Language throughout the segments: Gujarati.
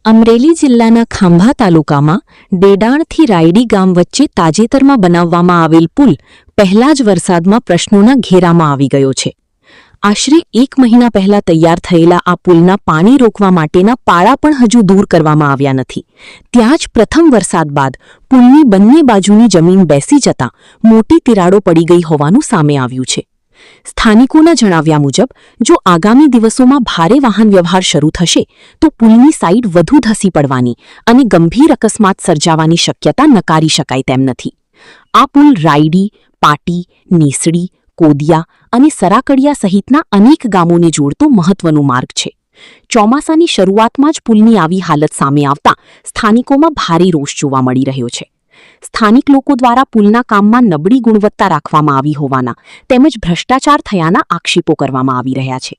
અમરેલી જિલ્લાના ખાંભા તાલુકામાં ડેડાણથી રાયડી ગામ વચ્ચે તાજેતરમાં બનાવવામાં આવેલ પુલ પહેલા જ વરસાદમાં પ્રશ્નોના ઘેરામાં આવી ગયો છે. આશરે 1 મહિના પહેલા તૈયાર થયેલા આ પુલના પાણી રોકવા માટેના પાળા પણ હજુ દૂર કરવામાં આવ્યા નથી. ત્યાં જ પ્રથમ વરસાદ બાદ પુલની બંને બાજુની જમીન બેસી જતાં મોટી તિરાડો પડી ગઈ હોવાનું સામે આવ્યું છે. સ્થાનિકોના જણાવ્યા મુજબ જો આગામી દિવસોમાં ભારે વાહન વ્યવહાર શરૂ થશે તો પુલની સાઇડ વધુ ધસી પડવાની અને ગંભીર અકસ્માત સર્જાવાની શક્યતા નકારી શકાય તેમ નથી. આ પુલ રાયડી, પાટી, નેસડી, કોદિયા અને સરાકડિયા સહિતના અનેક ગામોને જોડતો મહત્વનો માર્ગ છે. ચોમાસાની શરૂઆતમાં જ પુલની આવી હાલત સામે આવતા સ્થાનિકોમાં ભારે રોષ જોવા મળી રહ્યો છે. સ્થાનિક લોકો દ્વારા પુલના કામમાં નબળી ગુણવત્તા રાખવામાં આવી હોવાના તેમજ ભ્રષ્ટાચાર થયાના આક્ષેપો કરવામાં આવી રહ્યા છે.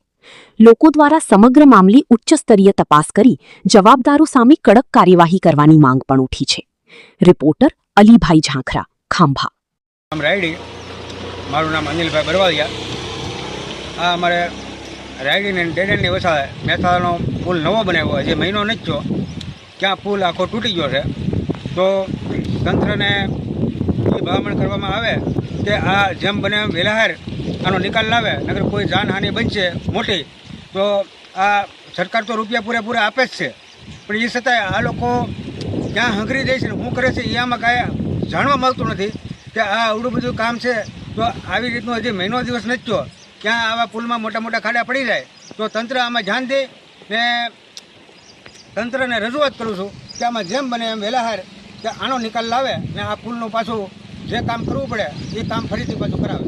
લોકો દ્વારા સમગ્ર મામલે ઉચ્ચસ્તરીય તપાસ કરી જવાબદારો સામે કડક કાર્યવાહી કરવાની માંગ પણ ઉઠી છે. રિપોર્ટર અલીભાઈ ઝાંખરા, ખાંભા. રાયડી, મારું નામ અનિલભાઈ બરવાલિયા. આ અમારે રાયડીને ડેડેનની વસાવે મહેસાણાનો પુલ નવો બનાવ્યો જે મહિનો નથી થયો ત્યાં પુલ આખો તૂટી ગયો છે. તો તંત્રને એ ભલામણ કરવામાં આવે કે આ જેમ બને એમ વહેલાહાર આનો નિકાલ લાવે, નકર કોઈ જાનહાનિ બનશે મોટી. તો આ સરકાર તો રૂપિયા પૂરેપૂરા આપે જ છે, પણ એ છતાંય આ લોકો ક્યાં હંગરી જાય છે ને શું કરે છે એ આમાં કાંઈ જાણવા મળતું નથી કે આ આવડું બધું કામ છે. તો આવી રીતનું હજી મહિનો દિવસ નથી થયો ક્યાં આવા પુલમાં મોટા મોટા ખાડા પડી જાય તો તંત્ર આમાં ધ્યાન દે ને તંત્રને રજૂઆત કરું છું કે આમાં જેમ બને એમ વહેલાહાર કે આનો નિકાલ લાવે ને આ પુલનું પાછું જે કામ કરવું પડે એ કામ ફરીથી પાછું કરાવે.